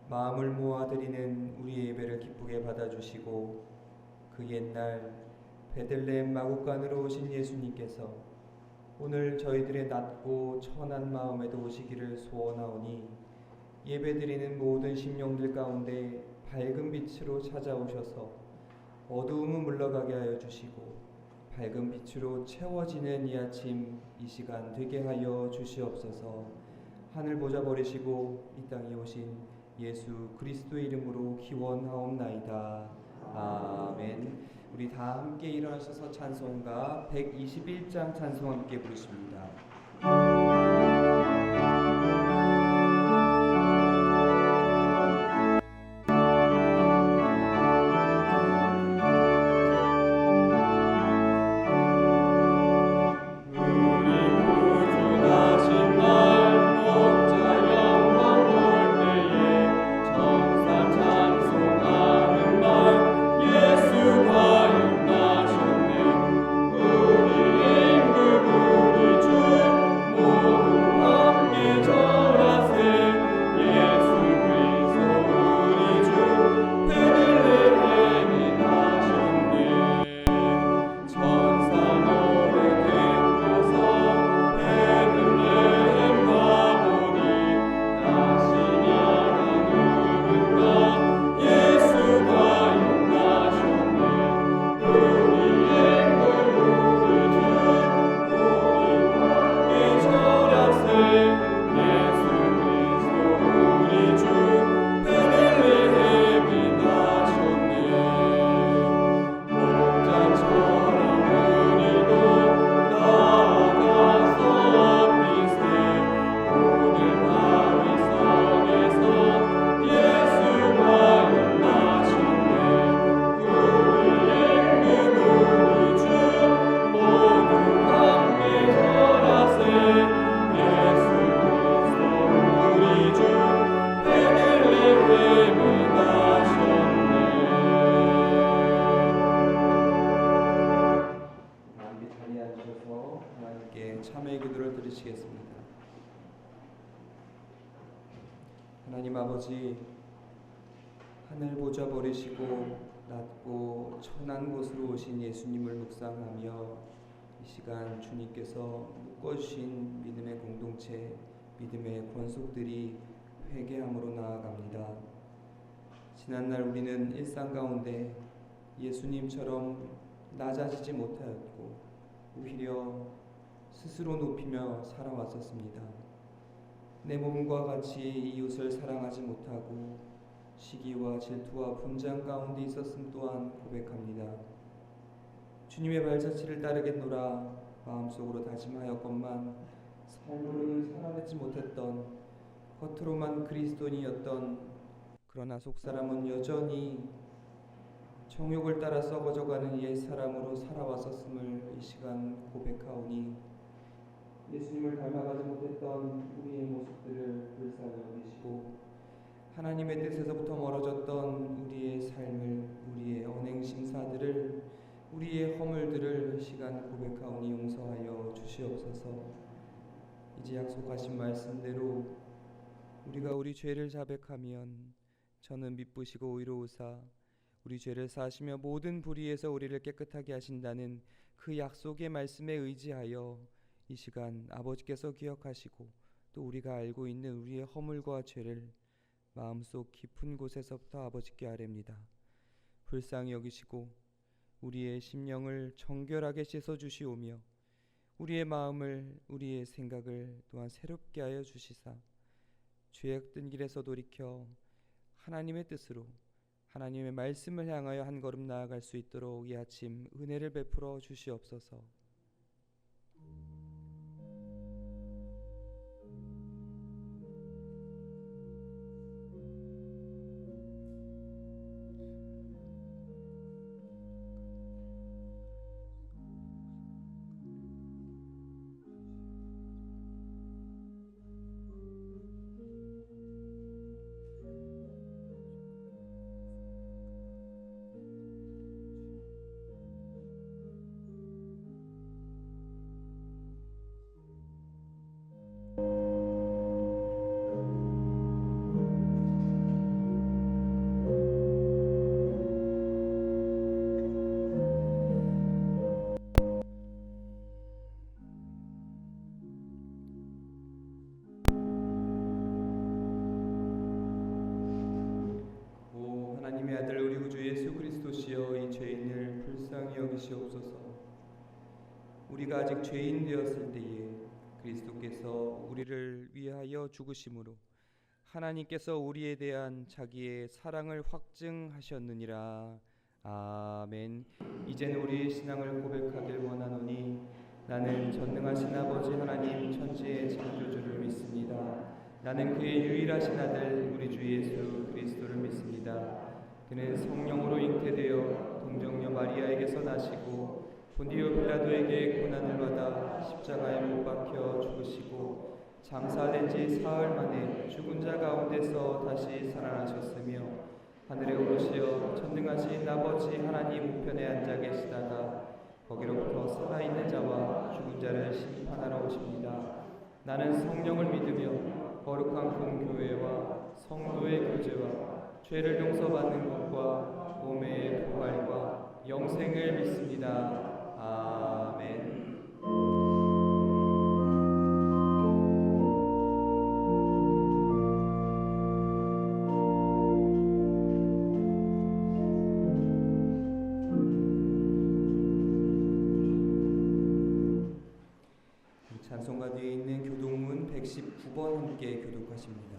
마음을 모아드리는 우리의 예배를 기쁘게 받아주시고 그 옛날 베들레헴 마국간으로 오신 예수님께서 오늘 저희들의 낮고 천한 마음에도 오시기를 소원하오니 예배드리는 모든 심령들 가운데 밝은 빛으로 찾아오셔서 어두움은 물러가게 하여 주시고 밝은 빛으로 채워지는 이 아침 이 시간 되게 하여 주시옵소서. 하늘 보좌 버리시고 이 땅에 오신 예수 그리스도의 이름으로 기원하옵나이다. 아멘. 우리 다 함께 일어나셔서 찬송가 121장 찬송 함께 부르십니다. 참회의 기도를 드리시겠습니다. 하나님 아버지, 하늘 보좌 버리시고 낮고 천한 곳으로 오신 예수님을 묵상하며 이 시간 주님께서 묶어주신 믿음의 공동체, 믿음의 권속들이 회개함으로 나아갑니다. 지난날 우리는 일상 가운데 예수님처럼 낮아지지 못하였고 오히려 스스로 높이며 살아왔었습니다. 내 몸과 같이 이웃을 사랑하지 못하고 시기와 질투와 분쟁 가운데 있었음 또한 고백합니다. 주님의 발자취를 따르겠노라 마음속으로 다짐하였건만 삶으로는 살아내지 못했던, 겉으로만 그리스도인이었던, 그러나 속사람은 여전히 정욕을 따라 썩어져가는 옛 사람으로 살아왔었음을 이 시간 고백하오니 예수님을 닮아가지 못했던 우리의 모습들을 불쌍히 여기시고 하나님의 뜻에서부터 멀어졌던 우리의 삶을, 우리의 언행심사들을, 우리의 허물들을 이 시간 고백하오니 용서하여 주시옵소서. 이제 약속하신 말씀대로 우리가 우리 죄를 자백하면 저는 미쁘시고 의로우사 우리 죄를 사하시며 모든 불의에서 우리를 깨끗하게 하신다는 그 약속의 말씀에 의지하여 이 시간 아버지께서 기억하시고 또 우리가 알고 있는 우리의 허물과 죄를 마음속 깊은 곳에서부터 아버지께 아뢰입니다. 불쌍히 여기시고 우리의 심령을 정결하게 씻어주시오며 우리의 마음을, 우리의 생각을 또한 새롭게 하여 주시사 죄악된 길에서 돌이켜 하나님의 뜻으로, 하나님의 말씀을 향하여 한 걸음 나아갈 수 있도록 이 아침 은혜를 베풀어 주시옵소서. 하나님의 아들 우리 구주 예수 그리스도시여 이 죄인을 불쌍히 여기시옵소서. 우리가 아직 죄인 되었을 때에 그리스도께서 우리를 위하여 죽으심으로 하나님께서 우리에 대한 자기의 사랑을 확증하셨느니라. 아멘. 이제는 우리의 신앙을 고백하길 원하노니 나는 전능하신 아버지 하나님 천지의 창조주를 믿습니다. 나는 그의 유일하신 아들 우리 주 예수 그리스도를 믿습니다. 그는 성령으로 잉태되어 동정녀 마리아에게서 나시고 본디오 빌라도에게 고난을 받아 십자가에 못 박혀 죽으시고 장사된 지 사흘 만에 죽은 자 가운데서 다시 살아나셨으며 하늘에 오르시어 전능하신 아버지 하나님 우편에 앉아 계시다가 거기로부터 살아있는 자와 죽은 자를 심판하러 오십니다. 나는 성령을 믿으며 거룩한 공교회와 성도의 교제와 죄를 용서받는 것과 몸의 부활과 영생을 믿습니다. 아멘. 찬송가 뒤에 있는 교독문 119번 함께 교독하십니다.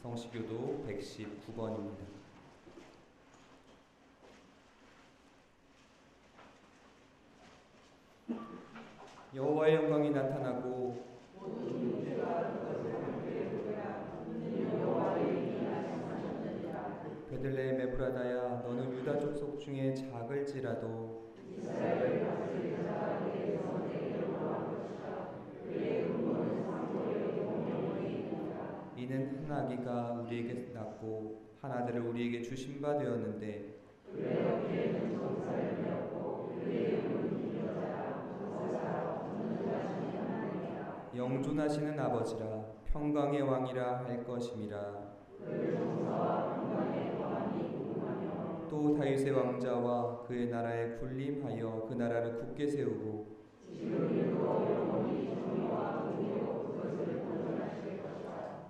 성시교도 119번입니다. 여호와의 영광이 나타나고 베들레헴 에브라다야 너는 유다 족속 중에 작을지라도 이는 한 아기가 우리에게 낳고 한 아들을 우리에게 주신 바 되었는데 영존하시는 아버지라 평강의 왕이라 할 것임이라. 또 다윗의 왕자와 그의 나라에 군림하여 그 나라를 굳게 세우고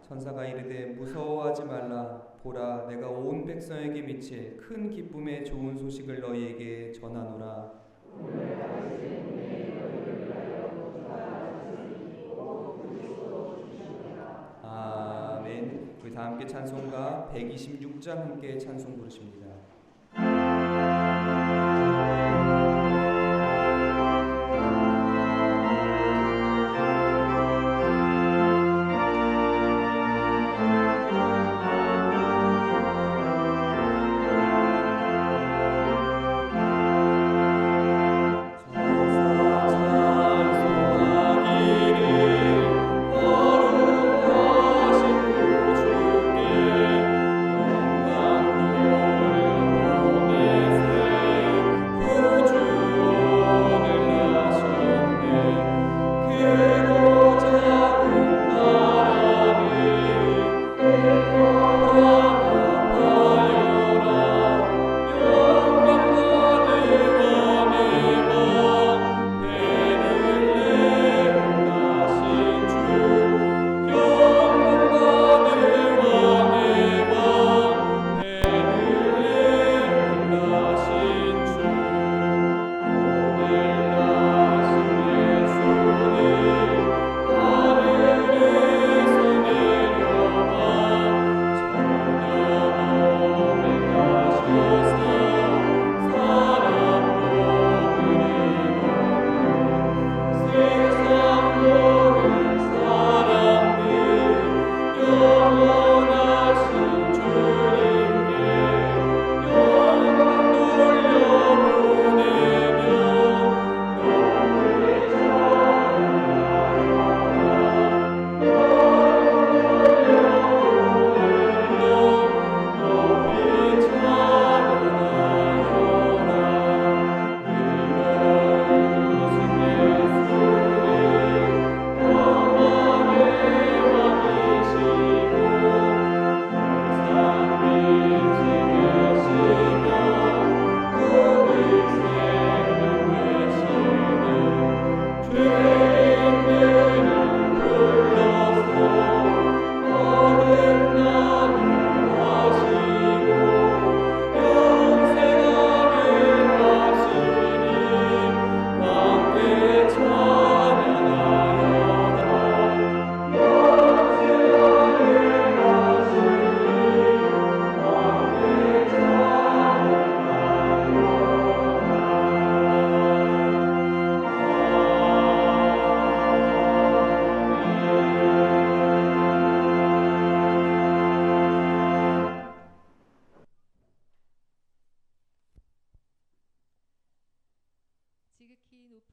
천사가 이르되 무서워하지 말라. 보라 내가 온 백성에게 미칠 큰 기쁨의 좋은 소식을 너희에게 전하노라. 아멘. 우리 다 함께 찬송가 126장 함께 찬송 부르십니다. 영광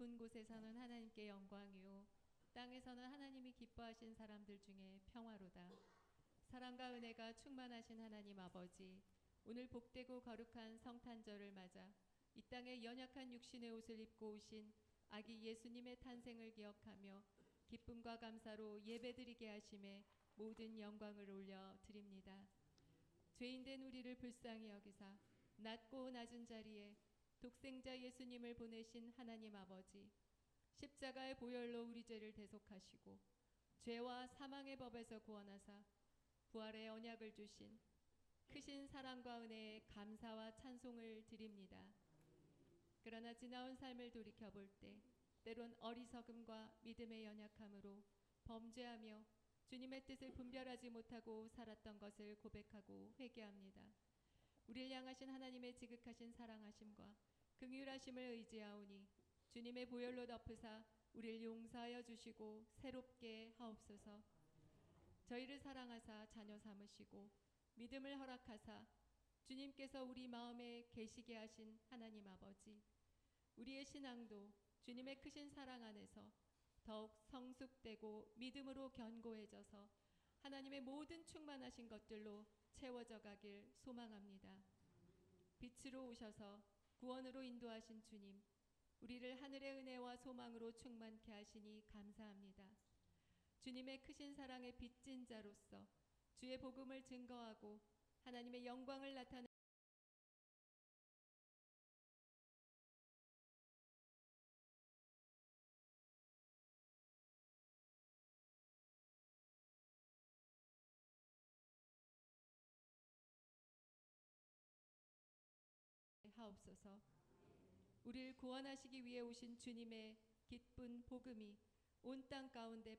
높은 곳에서는 하나님께 영광이요 땅에서는 하나님이 기뻐하신 사람들 중에 평화로다. 사랑과 은혜가 충만하신 하나님 아버지, 오늘 복되고 거룩한 성탄절을 맞아 이 땅에 연약한 육신의 옷을 입고 오신 아기 예수님의 탄생을 기억하며 기쁨과 감사로 예배드리게 하심에 모든 영광을 올려 드립니다. 죄인된 우리를 불쌍히 여기사 낮고 낮은 자리에 독생자 예수님을 보내신 하나님 아버지, 십자가의 보혈로 우리 죄를 대속하시고 죄와 사망의 법에서 구원하사 부활의 언약을 주신 크신 사랑과 은혜에 감사와 찬송을 드립니다. 그러나 지나온 삶을 돌이켜볼 때 때론 어리석음과 믿음의 연약함으로 범죄하며 주님의 뜻을 분별하지 못하고 살았던 것을 고백하고 회개합니다. 우리를 향하신 하나님의 지극하신 사랑하심과 긍휼하심을 의지하오니 주님의 보혈로 덮으사 우리를 용서하여 주시고 새롭게 하옵소서. 저희를 사랑하사 자녀 삼으시고 믿음을 허락하사 주님께서 우리 마음에 계시게 하신 하나님 아버지, 우리의 신앙도 주님의 크신 사랑 안에서 더욱 성숙되고 믿음으로 견고해져서 하나님의 모든 충만하신 것들로 채워져 가길 소망합니다. 빛으로 오셔서 구원으로 인도하신 주님, 우리를 하늘의 은혜와 소망으로 충만케 하시니 감사합니다. 주님의 크신 사랑의 빚진 자로서 주의 복음을 증거하고 하나님의 영광을 나타내 하옵소서. 우리를 구원하시기 위해 오신 주님의 기쁜 복음이 온 땅 가운데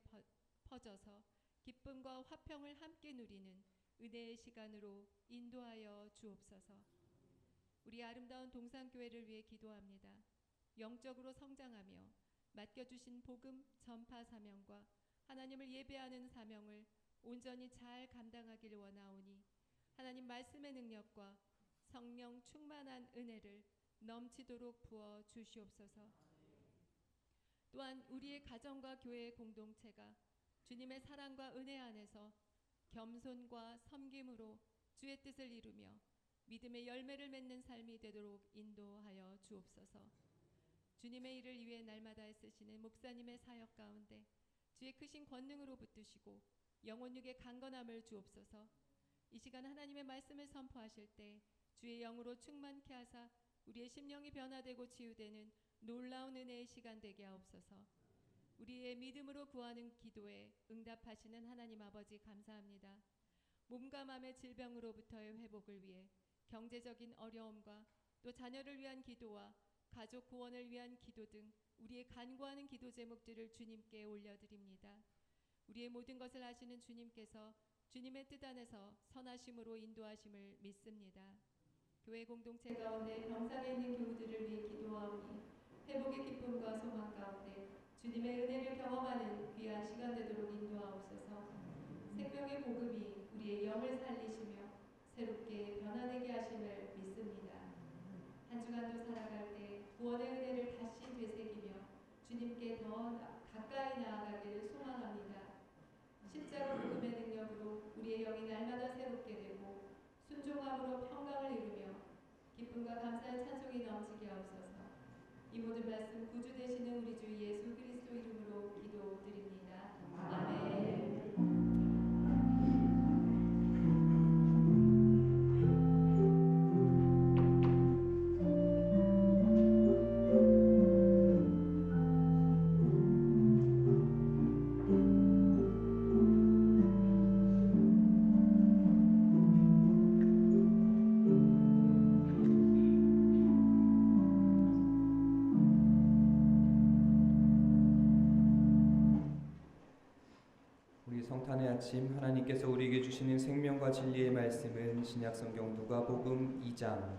퍼져서 기쁨과 화평을 함께 누리는 은혜의 시간으로 인도하여 주옵소서. 우리 아름다운 동산교회를 위해 기도합니다. 영적으로 성장하며 맡겨주신 복음 전파 사명과 하나님을 예배하는 사명을 온전히 잘 감당하기를 원하오니 하나님 말씀의 능력과 성령 충만한 은혜를 넘치도록 부어 주시옵소서. 또한 우리의 가정과 교회의 공동체가 주님의 사랑과 은혜 안에서 겸손과 섬김으로 주의 뜻을 이루며 믿음의 열매를 맺는 삶이 되도록 인도하여 주옵소서. 주님의 일을 위해 날마다 애쓰시는 목사님의 사역 가운데 주의 크신 권능으로 붙드시고 영혼육의 강건함을 주옵소서. 이 시간 하나님의 말씀을 선포하실 때 주의 영으로 충만케 하사 우리의 심령이 변화되고 치유되는 놀라운 은혜의 시간 되게 하옵소서. 우리의 믿음으로 구하는 기도에 응답하시는 하나님 아버지 감사합니다. 몸과 마음의 질병으로부터의 회복을 위해 경제적인 어려움과 또 자녀를 위한 기도와 가족 구원을 위한 기도 등 우리의 간구하는 기도 제목들을 주님께 올려드립니다. 우리의 모든 것을 아시는 주님께서 주님의 뜻 안에서 선하심으로 인도하심을 믿습니다. 교회 공동체 가운데 병상에 있는 교우들을 위해 기도하오니 회복의 기쁨과 소망 가운데 주님의 은혜를 경험하는 귀한 시간 되도록 인도하옵소서. 생명의 복음이 우리의 영을 살리시며 새롭게 변화되게 하심을 믿습니다. 한 주간도 살아갈 때 구원의 은혜를 다시 되새기며 주님께 더 가까이 나아가기를 소망합니다. 십자가 복음의 능력으로 우리의 영이 날마다 새롭게 되고 순종함으로 평강을 이루며 기쁨과 감사의 찬송이 넘치게 하옵소서. 이 모든 말씀 구주 되시는 우리 주 예수 그리스도 이름으로 기도드립니다. 아멘. 성탄의 아침 하나님께서 우리에게 주시는 생명과 진리의 말씀은 신약성경 누가복음 2장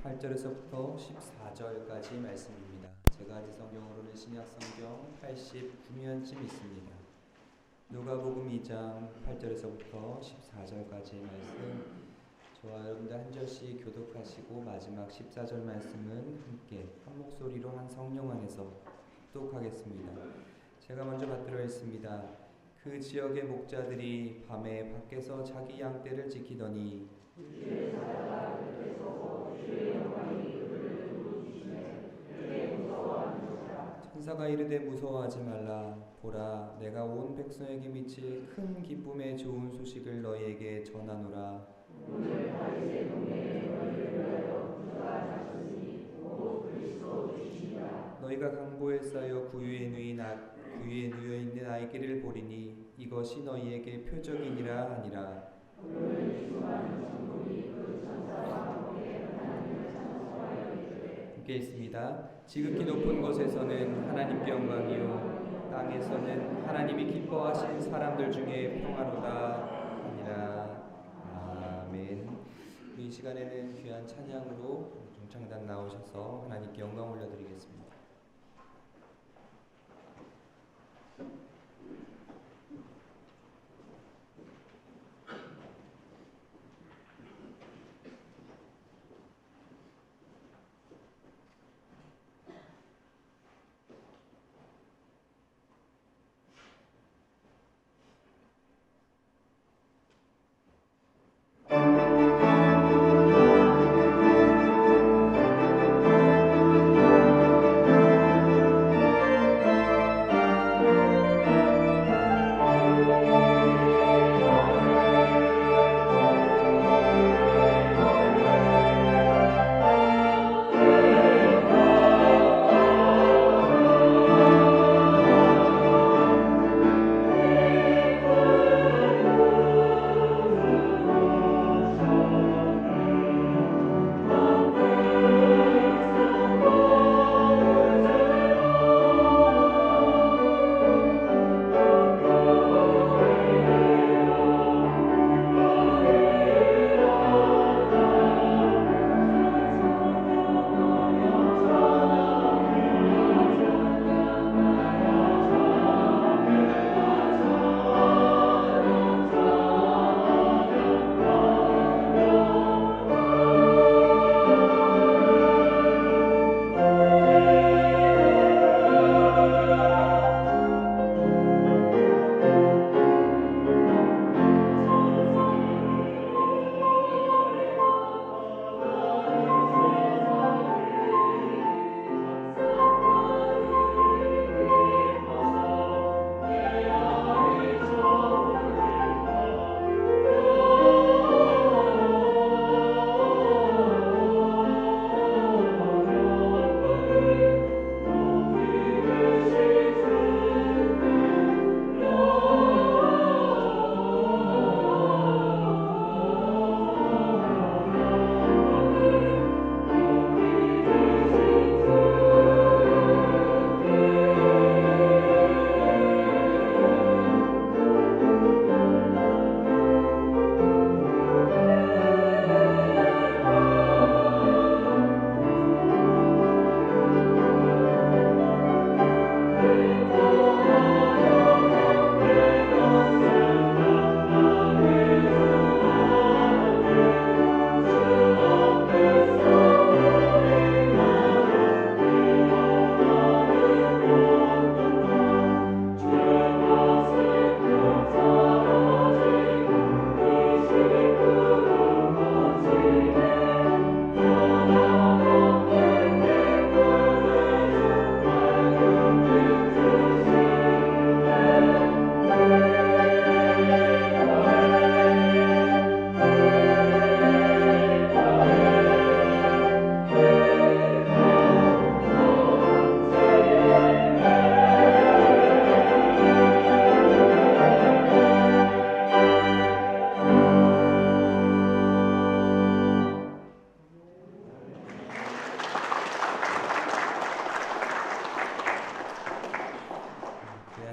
8절에서부터 14절까지 말씀입니다. 제가 가진 성경으로는 신약성경 89면쯤 있습니다. 누가복음 2장 8절에서부터 14절까지 말씀, 저와 여러분들 한 절씩 교독하시고 마지막 14절 말씀은 함께 한 목소리로 한 성령 안에서 합독하겠습니다. 제가 먼저 받들어 있습니다. 그 지역의 목자들이 밤에 밖에서 자기 양떼를 지키더니 천사가 이르되 무서워하지 말라. 보라, 내가 온 백성에게 미칠 큰 기쁨의 좋은 소식을 너희에게 전하노라. 너희가 강보에 쌓여 구유에 누여 있는 아이들을 보리니 이것이 너희에게 표적이니라 하니라. 함께 있습니다. 지극히 높은 곳에서는 하나님께 영광이요 땅에서는 하나님이 기뻐하신 사람들 중에 평화로다 하니라. 아멘. 이 시간에는 귀한 찬양으로 중창단 나오셔서 하나님께 영광 올려드리겠습니다.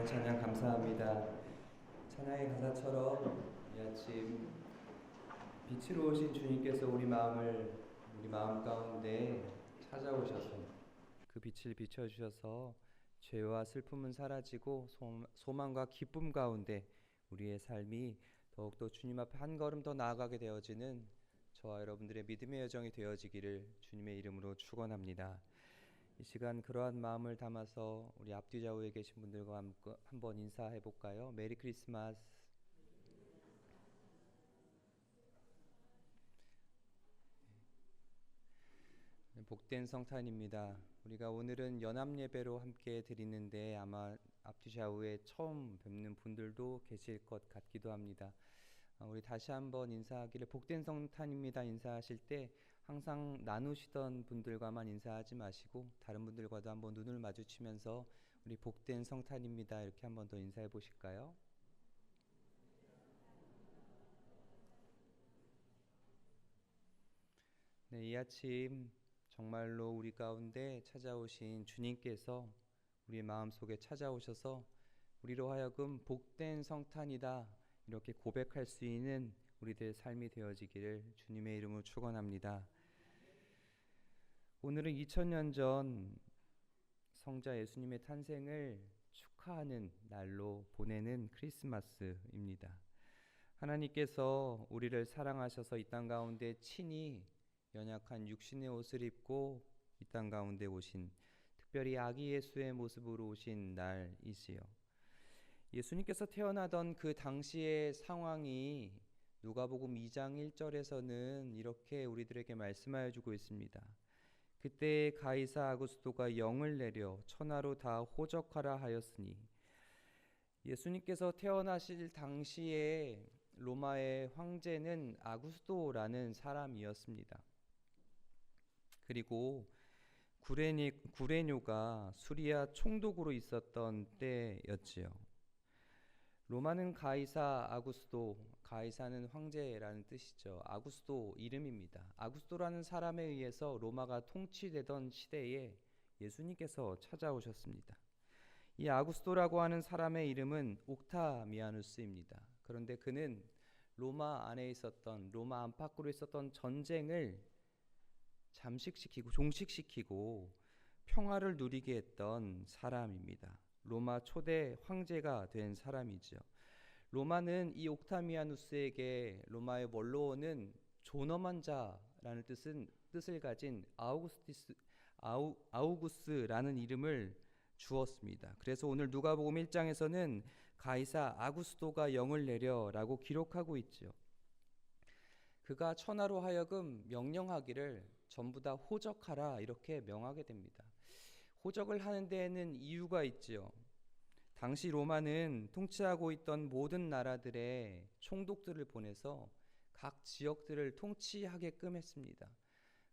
찬양 감사합니다. 찬양의 가사처럼 이 아침 빛으로 오신 주님께서 우리 마음 가운데 찾아오셔서 그 빛을 비춰주셔서 죄와 슬픔은 사라지고 소망과 기쁨 가운데 우리의 삶이 더욱더 주님 앞에 한 걸음 더 나아가게 되어지는 저와 여러분들의 믿음의 여정이 되어지기를 주님의 이름으로 축원합니다. 이 시간 그러한 마음을 담아서 우리 앞뒤 좌우에 계신 분들과 한번 인사해 볼까요? 메리 크리스마스. 복된 성탄입니다. 우리가 오늘은 연합 예배로 함께 드리는데 아마 앞뒤 좌우에 처음 뵙는 분들도 계실 것 같기도 합니다. 우리 다시 한번 인사하기를 복된 성탄입니다 인사하실 때 항상 나누시던 분들과만 인사하지 마시고 다른 분들과도 한번 눈을 마주치면서 우리 복된 성탄입니다 이렇게 한번 더 인사해 보실까요? 네, 이 아침 정말로 우리 가운데 찾아오신 주님께서 우리의 마음속에 찾아오셔서 우리로 하여금 복된 성탄이다 이렇게 고백할 수 있는 우리들의 삶이 되어지기를 주님의 이름으로 축원합니다. 오늘은 2000년 전 성자 예수님의 탄생을 축하하는 날로 보내는 크리스마스입니다. 하나님께서 우리를 사랑하셔서 이 땅 가운데 친히 연약한 육신의 옷을 입고 이 땅 가운데 오신, 특별히 아기 예수의 모습으로 오신 날이지요. 예수님께서 태어나던 그 당시의 상황이 누가복음 2장 1절에서는 이렇게 우리들에게 말씀하여 주고 있습니다. 그때 가이사 아구스도가 영을 내려 천하로 다 호적하라 하였으니, 예수님께서 태어나실 당시에 로마의 황제는 아구스도라는 사람이었습니다. 그리고 구레뇨가 수리아 총독으로 있었던 때였지요. 로마는 가이사 아구스도, 가이사는 황제라는 뜻이죠. 아구스도 이름입니다. 아구스도라는 사람에 의해서 로마가 통치되던 시대에 예수님께서 찾아오셨습니다. 이 아구스도라고 하는 사람의 이름은 옥타미아누스입니다. 그런데 그는 로마 안에 있었던, 로마 안팎으로 있었던 전쟁을 잠식시키고 종식시키고 평화를 누리게 했던 사람입니다. 로마 초대 황제가 된 사람이죠. 로마는 이 옥타미아누스에게 로마의 원로원은 존엄한 자라는 뜻을 가진 아우구스라는 이름을 주었습니다. 그래서 오늘 누가복음 1장에서는 가이사 아구스도가 영을 내려라고 기록하고 있죠. 그가 천하로 하여금 명령하기를 전부 다 호적하라 이렇게 명하게 됩니다. 호적을 하는 데에는 이유가 있지요. 당시 로마는 통치하고 있던 모든 나라들의 총독들을 보내서 각 지역들을 통치하게끔 했습니다.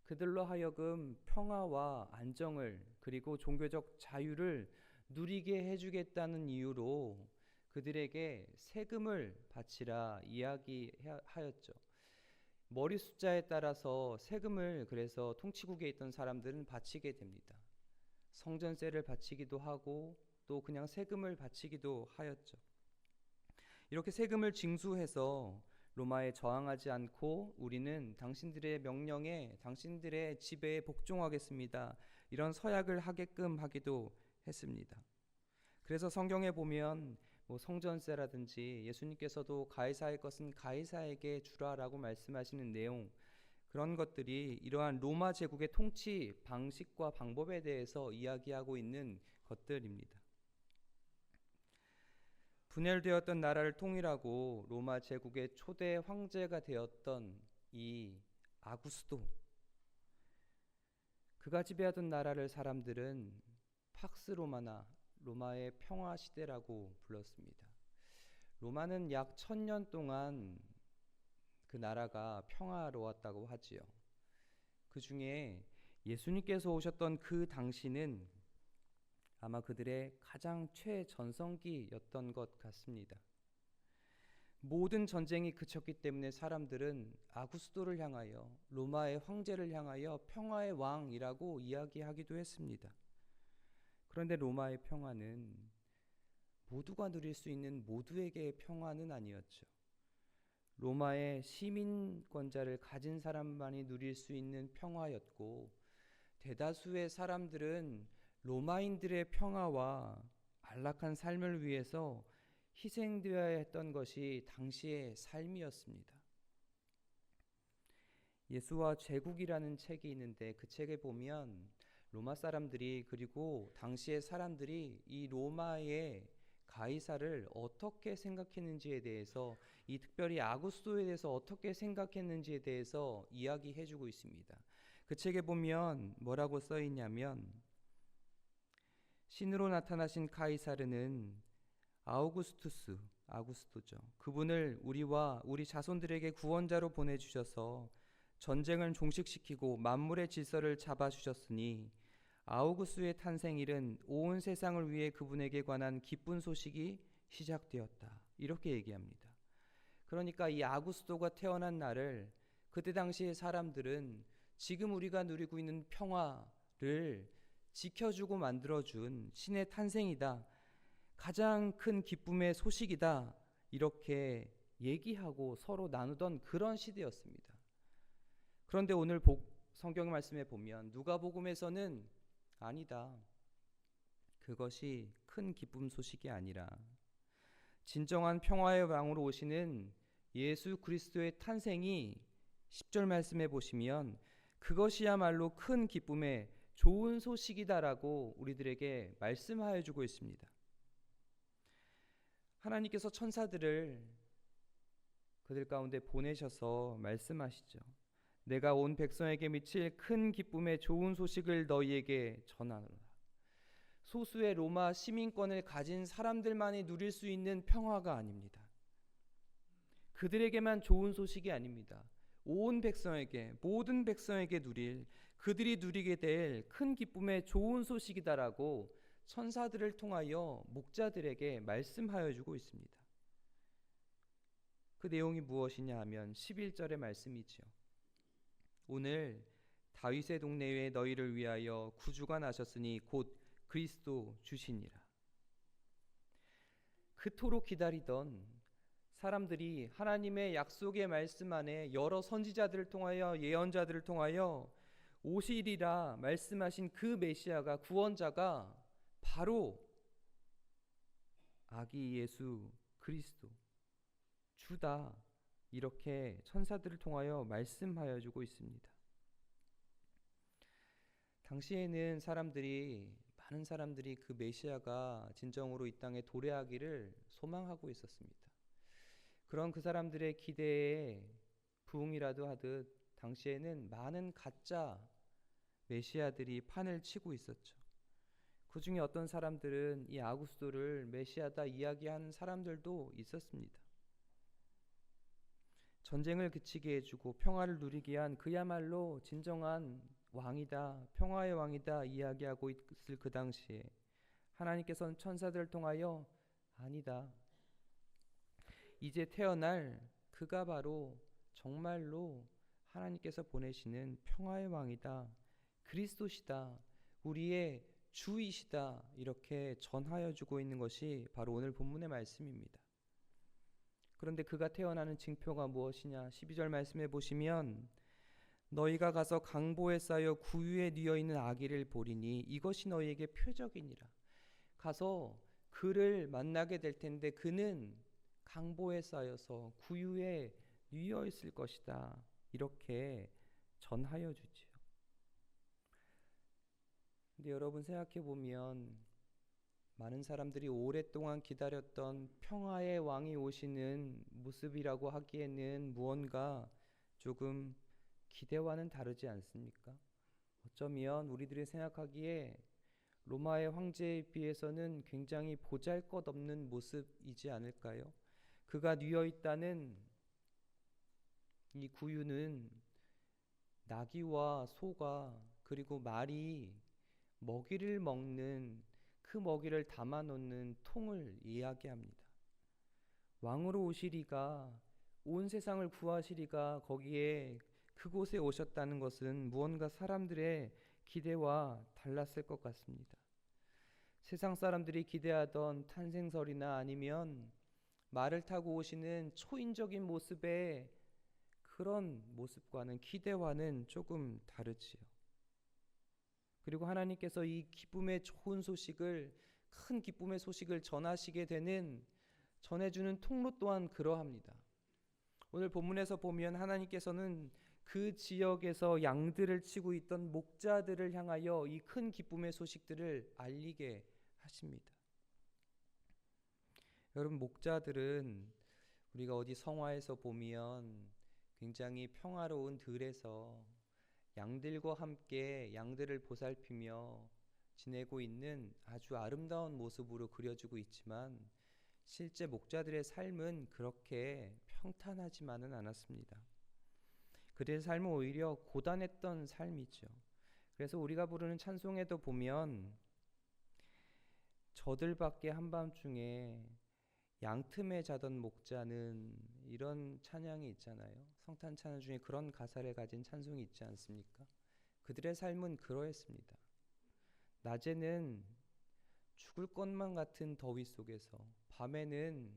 그들로 하여금 평화와 안정을 그리고 종교적 자유를 누리게 해주겠다는 이유로 그들에게 세금을 바치라 이야기하였죠. 머리 숫자에 따라서 세금을 그래서 통치국에 있던 사람들은 바치게 됩니다. 성전세를 바치기도 하고 또 그냥 세금을 바치기도 하였죠. 이렇게 세금을 징수해서 로마에 저항하지 않고 우리는 당신들의 명령에, 당신들의 지배에 복종하겠습니다. 이런 서약을 하게끔 하기도 했습니다. 그래서 성경에 보면 성전세라든지 예수님께서도 가이사의 것은 가이사에게 주라라고 말씀하시는 내용, 그런 것들이 이러한 로마 제국의 통치 방식과 방법에 대해서 이야기하고 있는 것들입니다. 분열되었던 나라를 통일하고 로마 제국의 초대 황제가 되었던 이 아구스도, 그가 지배하던 나라를 사람들은 팍스 로마나 로마의 평화 시대라고 불렀습니다. 로마는 약 1000년 동안 그 나라가 평화로웠다고 하지요. 그 중에 예수님께서 오셨던 그 당시는 아마 그들의 가장 최전성기였던 것 같습니다. 모든 전쟁이 그쳤기 때문에 사람들은 아구스도를 향하여, 로마의 황제를 향하여 평화의 왕이라고 이야기하기도 했습니다. 그런데 로마의 평화는 모두가 누릴 수 있는 모두에게의 평화는 아니었죠. 로마의 시민권자를 가진 사람만이 누릴 수 있는 평화였고, 대다수의 사람들은 로마인들의 평화와 안락한 삶을 위해서 희생되어야 했던 것이 당시의 삶이었습니다. 예수와 제국이라는 책이 있는데 그 책에 보면 로마 사람들이 그리고 당시의 사람들이 이 로마의 가이사를 어떻게 생각했는지에 대해서, 이 특별히 아구스토에 대해서 어떻게 생각했는지에 대해서 이야기해주고 있습니다. 그 책에 보면 뭐라고 써 있냐면, 신으로 나타나신 카이사르는 아구스토죠. 그분을 우리와 우리 자손들에게 구원자로 보내주셔서 전쟁을 종식시키고 만물의 질서를 잡아주셨으니 아우구스의 탄생일은 온 세상을 위해 그분에게 관한 기쁜 소식이 시작되었다. 이렇게 얘기합니다. 그러니까 이 아구스토가 태어난 날을 그때 당시의 사람들은 지금 우리가 누리고 있는 평화를 지켜주고 만들어준 신의 탄생이다. 가장 큰 기쁨의 소식이다. 이렇게 얘기하고 서로 나누던 그런 시대였습니다. 그런데 오늘 성경 말씀에 보면 누가복음에서는 아니다. 그것이 큰 기쁨 소식이 아니라 진정한 평화의 왕으로 오시는 예수 그리스도의 탄생이 10절 말씀에 보시면 그것이야말로 큰 기쁨의 좋은 소식이다라고 우리들에게 말씀하여 주고 있습니다. 하나님께서 천사들을 그들 가운데 보내셔서 말씀하시죠. 내가 온 백성에게 미칠 큰 기쁨의 좋은 소식을 너희에게 전하노라. 소수의 로마 시민권을 가진 사람들만이 누릴 수 있는 평화가 아닙니다. 그들에게만 좋은 소식이 아닙니다. 온 백성에게, 모든 백성에게 그들이 누리게 될 큰 기쁨의 좋은 소식이다라고 천사들을 통하여 목자들에게 말씀하여 주고 있습니다. 그 내용이 무엇이냐 하면 11절의 말씀이지요. 오늘 다윗의 동네에 너희를 위하여 구주가 나셨으니 곧 그리스도 주시니라. 그토록 기다리던 사람들이 하나님의 약속의 말씀 안에 여러 선지자들을 통하여 예언자들을 통하여 오시리라 말씀하신 그 메시아가, 구원자가 바로 아기 예수 그리스도 주다, 이렇게 천사들을 통하여 말씀하여 주고 있습니다. 당시에는 많은 사람들이 그 메시아가 진정으로 이 땅에 도래하기를 소망하고 있었습니다. 그런 그 사람들의 기대에 부응이라도 하듯 당시에는 많은 가짜 메시아들이 판을 치고 있었죠. 그 중에 어떤 사람들은 이 아구스토를 메시아다 이야기하는 사람들도 있었습니다. 전쟁을 그치게 해주고 평화를 누리게 한 그야말로 진정한 왕이다, 평화의 왕이다 이야기하고 있을 그 당시에 하나님께서는 천사들을 통하여 아니다, 이제 태어날 그가 바로 정말로 하나님께서 보내시는 평화의 왕이다, 그리스도시다, 우리의 주이시다, 이렇게 전하여 주고 있는 것이 바로 오늘 본문의 말씀입니다. 그런데 그가 태어나는 징표가 무엇이냐? 12절 말씀해 보시면 너희가 가서 강보에 쌓여 구유에 뉘어 있는 아기를 보리니 이것이 너희에게 표적이니라. 가서 그를 만나게 될 텐데 그는 강보에 쌓여서 구유에 뉘어 있을 것이다, 이렇게 전하여 주지요. 근데 여러분 생각해 보면 많은 사람들이 오랫동안 기다렸던 평화의 왕이 오시는 모습이라고 하기에는 무언가 조금 기대와는 다르지 않습니까? 어쩌면 우리들이 생각하기에 로마의 황제에 비해서는 굉장히 보잘것없는 모습이지 않을까요? 그가 뉘어 있다는 이 구유는 나귀와 소가 그리고 말이 먹이를 먹는 그 먹이를 담아놓는 통을 이야기합니다. 왕으로 오시리가, 온 세상을 구하시리가 거기에 그곳에 오셨다는 것은 무언가 사람들의 기대와 달랐을 것 같습니다. 세상 사람들이 기대하던 탄생설이나 아니면 말을 타고 오시는 초인적인 모습의 그런 모습과는, 기대와는 조금 다르지요. 그리고 하나님께서 이 기쁨의 좋은 소식을, 큰 기쁨의 소식을 전해주는 통로 또한 그러합니다. 오늘 본문에서 보면 하나님께서는 그 지역에서 양들을 치고 있던 목자들을 향하여 이 큰 기쁨의 소식들을 알리게 하십니다. 여러분, 목자들은 우리가 어디 성화에서 보면 굉장히 평화로운 들에서 양들과 함께 양들을 보살피며 지내고 있는 아주 아름다운 모습으로 그려지고 있지만 실제 목자들의 삶은 그렇게 평탄하지만은 않았습니다. 그들의 삶은 오히려 고단했던 삶이죠. 그래서 우리가 부르는 찬송에도 보면 저들밖에 한밤중에 양틈에 자던 목자는, 이런 찬양이 있잖아요. 성탄 찬양 중에 그런 가사를 가진 찬송이 있지 않습니까? 그들의 삶은 그러했습니다. 낮에는 죽을 것만 같은 더위 속에서, 밤에는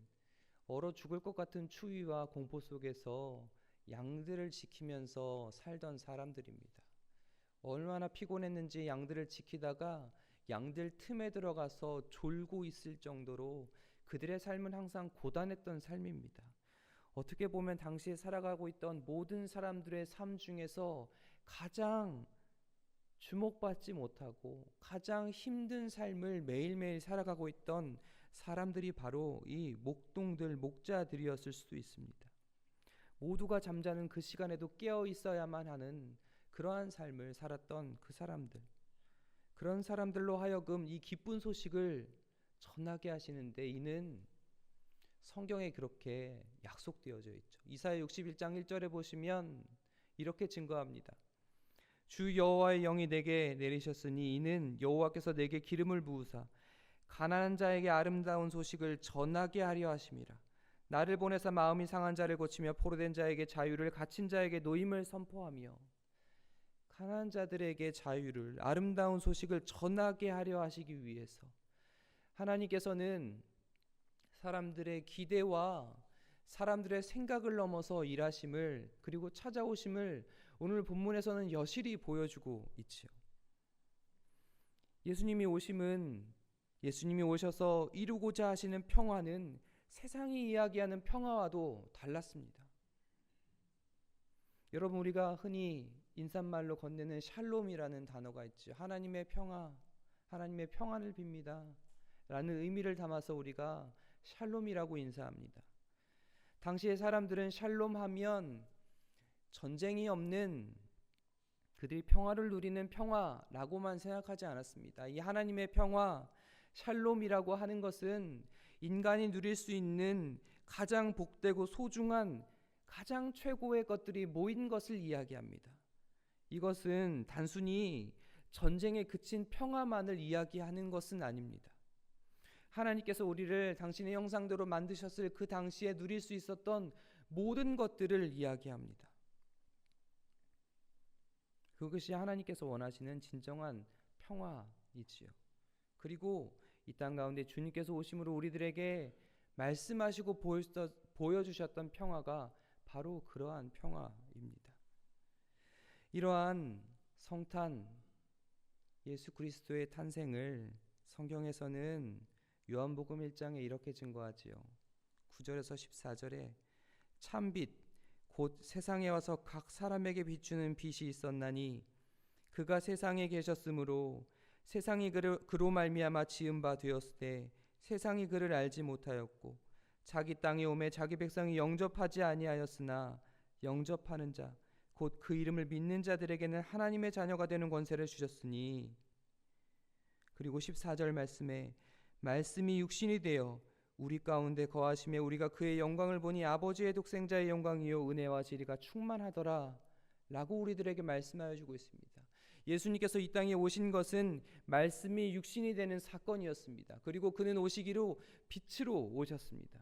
얼어 죽을 것 같은 추위와 공포 속에서 양들을 지키면서 살던 사람들입니다. 얼마나 피곤했는지 양들을 지키다가 양들 틈에 들어가서 졸고 있을 정도로 그들의 삶은 항상 고단했던 삶입니다. 어떻게 보면 당시에 살아가고 있던 모든 사람들의 삶 중에서 가장 주목받지 못하고 가장 힘든 삶을 매일매일 살아가고 있던 사람들이 바로 이 목동들, 목자들이었을 수도 있습니다. 모두가 잠자는 그 시간에도 깨어 있어야만 하는 그러한 삶을 살았던 그 사람들, 그런 사람들로 하여금 이 기쁜 소식을 전하게 하시는데, 이는 성경에 그렇게 약속되어져 있죠. 이사야 61장 1절에 보시면 이렇게 증거합니다. 주 여호와의 영이 내게 내리셨으니 이는 여호와께서 내게 기름을 부으사 가난한 자에게 아름다운 소식을 전하게 하려 하심이라. 나를 보내사 마음이 상한 자를 고치며 포로된 자에게 자유를, 갇힌 자에게 노임을 선포하며, 가난한 자들에게 자유를, 아름다운 소식을 전하게 하려 하시기 위해서 하나님께서는 사람들의 기대와 사람들의 생각을 넘어서 일하심을, 그리고 찾아오심을 오늘 본문에서는 여실히 보여주고 있지요. 예수님이 오셔서 이루고자 하시는 평화는 세상이 이야기하는 평화와도 달랐습니다. 여러분, 우리가 흔히 인사말로 건네는 샬롬이라는 단어가 있죠. 하나님의 평화, 하나님의 평안을 빕니다 라는 의미를 담아서 우리가 샬롬이라고 인사합니다. 당시의 사람들은 샬롬하면 전쟁이 없는, 그들이 평화를 누리는 평화라고만 생각하지 않았습니다. 이 하나님의 평화, 샬롬이라고 하는 것은 인간이 누릴 수 있는 가장 복되고 소중한, 가장 최고의 것들이 모인 것을 이야기합니다. 이것은 단순히 전쟁에 그친 평화만을 이야기하는 것은 아닙니다. 하나님께서 우리를 당신의 형상대로 만드셨을 그 당시에 누릴 수 있었던 모든 것들을 이야기합니다. 그것이 하나님께서 원하시는 진정한 평화이지요. 그리고 이 땅 가운데 주님께서 오심으로 우리들에게 말씀하시고 보여주셨던 평화가 바로 그러한 평화입니다. 이러한 성탄, 예수 그리스도의 탄생을 성경에서는 요한복음 1장에 이렇게 증거하지요. 9절에서 14절에 참빛 곧 세상에 와서 각 사람에게 비추는 빛이 있었나니 그가 세상에 계셨으므로 세상이 그로 말미암아 지은 바 되었으되 세상이 그를 알지 못하였고 자기 땅에 오매 자기 백성이 영접하지 아니하였으나 영접하는 자 곧 그 이름을 믿는 자들에게는 하나님의 자녀가 되는 권세를 주셨으니. 그리고 14절 말씀에 말씀이 육신이 되어 우리 가운데 거하시며 우리가 그의 영광을 보니 아버지의 독생자의 영광이요 은혜와 진리가 충만하더라 라고 우리들에게 말씀하여 주고 있습니다. 예수님께서 이 땅에 오신 것은 말씀이 육신이 되는 사건이었습니다. 그리고 그는 오시기로 빛으로 오셨습니다.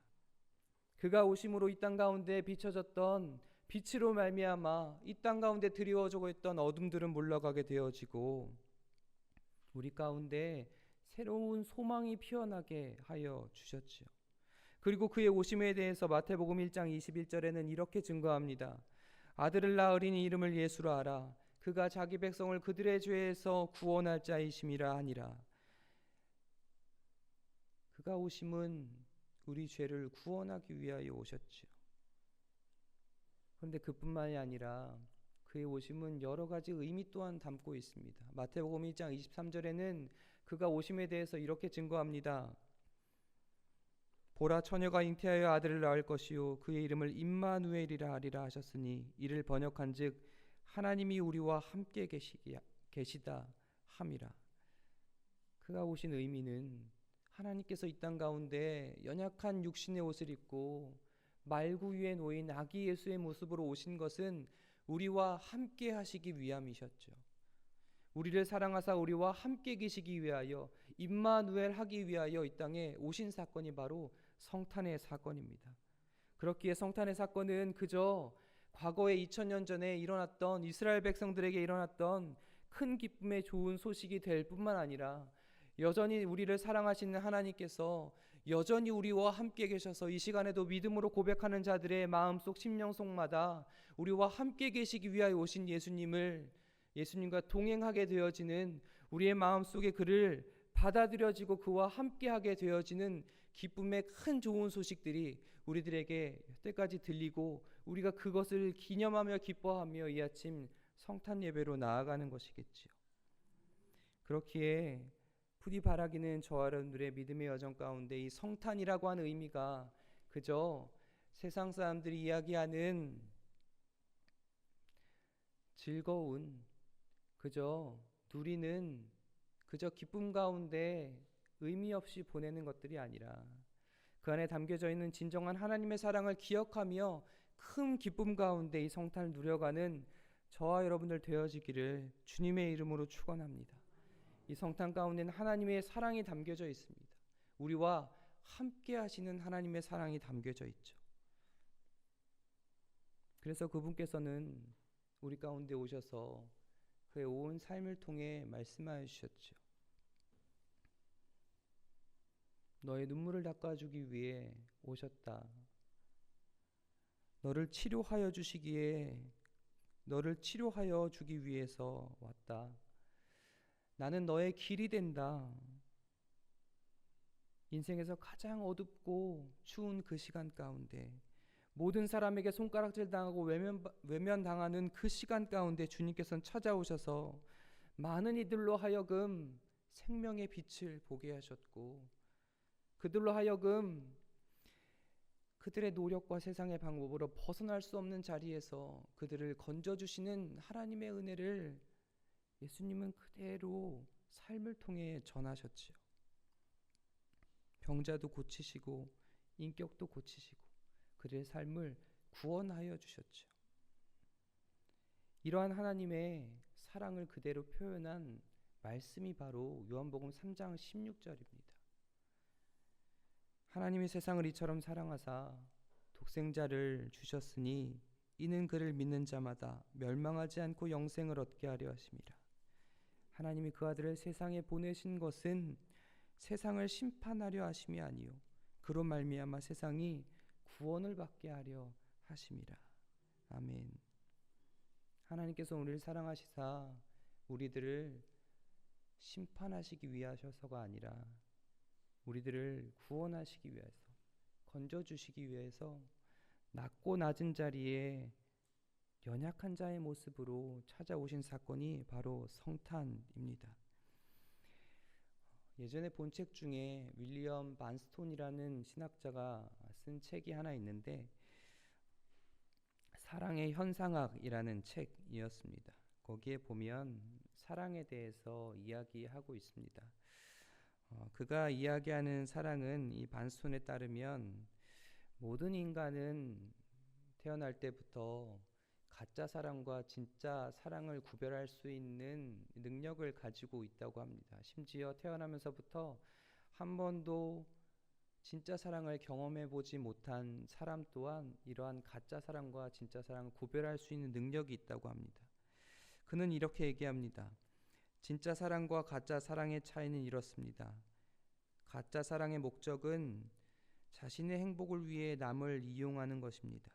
그가 오심으로 이 땅 가운데 비춰졌던 빛으로 말미암아 이 땅 가운데 드리워지고 있던 어둠들은 물러가게 되어지고 우리 가운데 새로운 소망이 피어나게 하여 주셨지요. 그리고 그의 오심에 대해서 마태복음 1장 21절에는 이렇게 증거합니다. 아들을 낳으리니 이름을 예수로 하라. 그가 자기 백성을 그들의 죄에서 구원할 자이심이라 하니라. 그가 오심은 우리 죄를 구원하기 위하여 오셨지요. 그런데 그뿐만이 아니라 그의 오심은 여러 가지 의미 또한 담고 있습니다. 마태복음 1장 23절에는 그가 오심에 대해서 이렇게 증거합니다. 보라, 처녀가 잉태하여 아들을 낳을 것이요 그의 이름을 임마누엘이라 하리라 하셨으니 이를 번역한즉 하나님이 우리와 함께 계시다 함이라. 그가 오신 의미는 하나님께서 이 땅 가운데 연약한 육신의 옷을 입고 말구 위에 놓인 아기 예수의 모습으로 오신 것은 우리와 함께 하시기 위함이셨죠. 우리를 사랑하사 우리와 함께 계시기 위하여 임마누엘 하기 위하여 이 땅에 오신 사건이 바로 성탄의 사건입니다. 그렇기에 성탄의 사건은 그저 과거에 2000년 전에 일어났던 이스라엘 백성들에게 일어났던 큰 기쁨의 좋은 소식이 될 뿐만 아니라 여전히 우리를 사랑하시는 하나님께서 여전히 우리와 함께 계셔서 이 시간에도 믿음으로 고백하는 자들의 마음속 심령속마다 우리와 함께 계시기 위하여 오신 예수님과 동행하게 되어지는 우리의 마음속에 그를 받아들여지고 그와 함께하게 되어지는 기쁨의 큰 좋은 소식들이 우리들에게 여태까지 들리고 우리가 그것을 기념하며 기뻐하며 이 아침 성탄 예배로 나아가는 것이겠지요. 그렇기에 부디 바라기는 저와 여러분들의 믿음의 여정 가운데 이 성탄이라고 하는 의미가 그저 세상 사람들이 이야기하는 즐거운 그저 누리는 그저 기쁨 가운데 의미 없이 보내는 것들이 아니라 그 안에 담겨져 있는 진정한 하나님의 사랑을 기억하며 큰 기쁨 가운데 이 성탄을 누려가는 저와 여러분들 되어지기를 주님의 이름으로 축원합니다. 이 성탄 가운데는 하나님의 사랑이 담겨져 있습니다. 우리와 함께 하시는 하나님의 사랑이 담겨져 있죠. 그래서 그분께서는 우리 가운데 오셔서 그의 온 삶을 통해 말씀하여 주셨죠. 너의 눈물을 닦아주기 위해 오셨다. 너를 치료하여 주기 위해서 왔다. 나는 너의 길이 된다. 인생에서 가장 어둡고 추운 그 시간 가운데 모든 사람에게 손가락질 당하고 외면당하는 그 시간 가운데 주님께서는 찾아오셔서 많은 이들로 하여금 생명의 빛을 보게 하셨고 그들로 하여금 그들의 노력과 세상의 방법으로 벗어날 수 없는 자리에서 그들을 건져주시는 하나님의 은혜를 예수님은 그대로 삶을 통해 전하셨지요. 병자도 고치시고 인격도 고치시고 그들의 삶을 구원하여 주셨죠. 이러한 하나님의 사랑을 그대로 표현한 말씀이 바로 요한복음 3장 16절입니다. 하나님이 세상을 이처럼 사랑하사 독생자를 주셨으니 이는 그를 믿는 자마다 멸망하지 않고 영생을 얻게 하려 하심이라. 하나님이 그 아들을 세상에 보내신 것은 세상을 심판하려 하심이 아니요 그로 말미암아 세상이 구원을 받게 하려 하심이라. 아멘. 하나님께서 우리를 사랑하시사 우리들을 심판하시기 위하셔서가 아니라 우리들을 구원하시기 위해서 건져주시기 위해서 낮고 낮은 자리에 연약한 자의 모습으로 찾아오신 사건이 바로 성탄입니다. 예전에 본 책 중에 윌리엄 반스톤이라는 신학자가 쓴 책이 하나 있는데 사랑의 현상학이라는 책이었습니다. 거기에 보면 사랑에 대해서 이야기하고 있습니다. 그가 이야기하는 사랑은 이 반스톤에 따르면 모든 인간은 태어날 때부터 가짜 사랑과 진짜 사랑을 구별할 수 있는 능력을 가지고 있다고 합니다. 심지어 태어나면서부터 한 번도 진짜 사랑을 경험해 보지 못한 사람 또한 이러한 가짜 사랑과 진짜 사랑을 구별할 수 있는 능력이 있다고 합니다. 그는 이렇게 얘기합니다. 진짜 사랑과 가짜 사랑의 차이는 이렇습니다. 가짜 사랑의 목적은 자신의 행복을 위해 남을 이용하는 것입니다.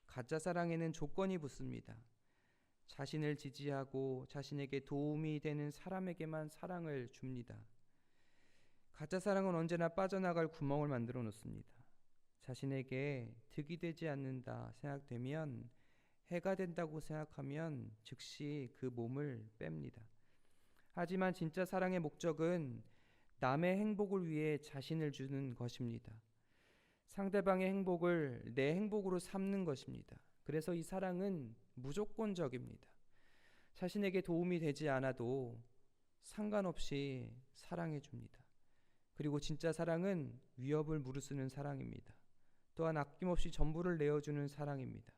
가짜 사랑에는 조건이 붙습니다. 자신을 지지하고 자신에게 도움이 되는 사람에게만 사랑을 줍니다. 가짜 사랑은 언제나 빠져나갈 구멍을 만들어 놓습니다. 자신에게 득이 되지 않는다 생각되면 해가 된다고 생각하면 즉시 그 몸을 뺍니다. 하지만 진짜 사랑의 목적은 남의 행복을 위해 자신을 주는 것입니다. 상대방의 행복을 내 행복으로 삼는 것입니다. 그래서 이 사랑은 무조건적입니다. 자신에게 도움이 되지 않아도 상관없이 사랑해 줍니다. 그리고 진짜 사랑은 위협을 무릅쓰는 사랑입니다. 또한 아낌없이 전부를 내어주는 사랑입니다.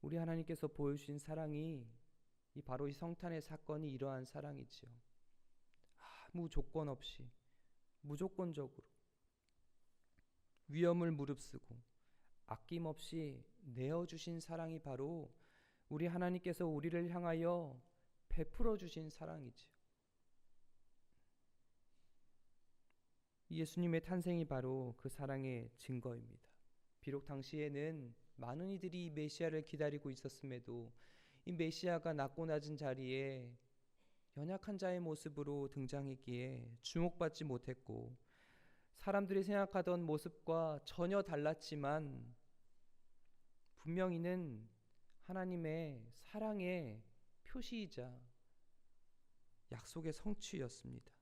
우리 하나님께서 보여주신 사랑이 바로 이 성탄의 사건이 이러한 사랑이지요. 아무 조건 없이 무조건적으로 위험을 무릅쓰고 아낌없이 내어주신 사랑이 바로 우리 하나님께서 우리를 향하여 베풀어 주신 사랑이지요. 예수님의 탄생이 바로 그 사랑의 증거입니다. 비록 당시에는 많은 이들이 메시아를 기다리고 있었음에도 이 메시아가 낮고 낮은 자리에 연약한 자의 모습으로 등장했기에 주목받지 못했고, 사람들이 생각하던 모습과 전혀 달랐지만 분명히는 하나님의 사랑의 표시이자 약속의 성취였습니다.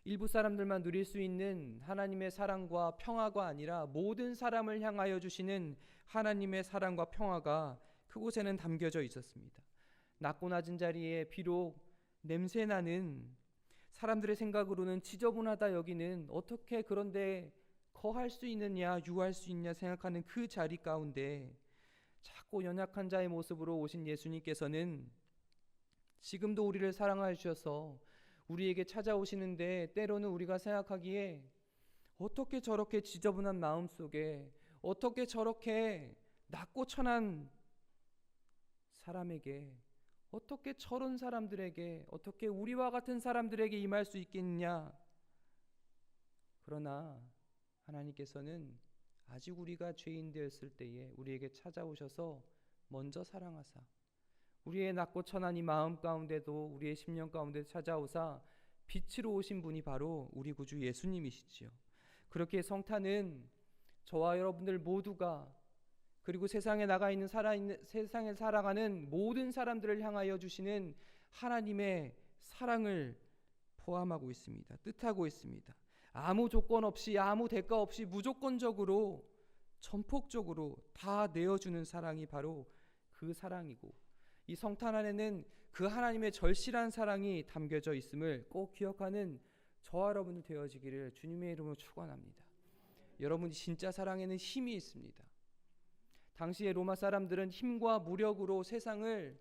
일부 사람들만 누릴 수 있는 하나님의 사랑과 평화가 아니라 모든 사람을 향하여 주시는 하나님의 사랑과 평화가 그곳에는 담겨져 있었습니다. 낮고 낮은 자리에 비록 냄새나는, 사람들의 생각으로는 지저분하다 여기는, 어떻게 그런데 거할 수 있느냐 유할 수 있냐 생각하는 그 자리 가운데 작고 연약한 자의 모습으로 오신 예수님께서는 지금도 우리를 사랑하여 주셔서 우리에게 찾아오시는데, 때로는 우리가 생각하기에 어떻게 저렇게 지저분한 마음속에, 어떻게 저렇게 낮고 천한 사람에게, 어떻게 저런 사람들에게, 어떻게 우리와 같은 사람들에게 임할 수 있겠느냐. 그러나 하나님께서는 아직 우리가 죄인 되었을 때에 우리에게 찾아오셔서 먼저 사랑하사 우리의 낮고 천한 이 마음 가운데도, 우리의 심령 가운데 찾아오사 빛으로 오신 분이 바로 우리 구주 예수님이시지요. 그렇게 성탄은 저와 여러분들 모두가, 그리고 세상에 나가 있는 세상에 살아가는 모든 사람들을 향하여 주시는 하나님의 사랑을 포함하고 있습니다. 뜻하고 있습니다. 아무 조건 없이, 아무 대가 없이 무조건적으로 전폭적으로 다 내어주는 사랑이 바로 그 사랑이고, 이 성탄 안에는 그 하나님의 절실한 사랑이 담겨져 있음을 꼭 기억하는 저와 여러분이 되어지기를 주님의 이름으로 축원합니다. 여러분이 진짜 사랑에는 힘이 있습니다. 당시의 로마 사람들은 힘과 무력으로 세상의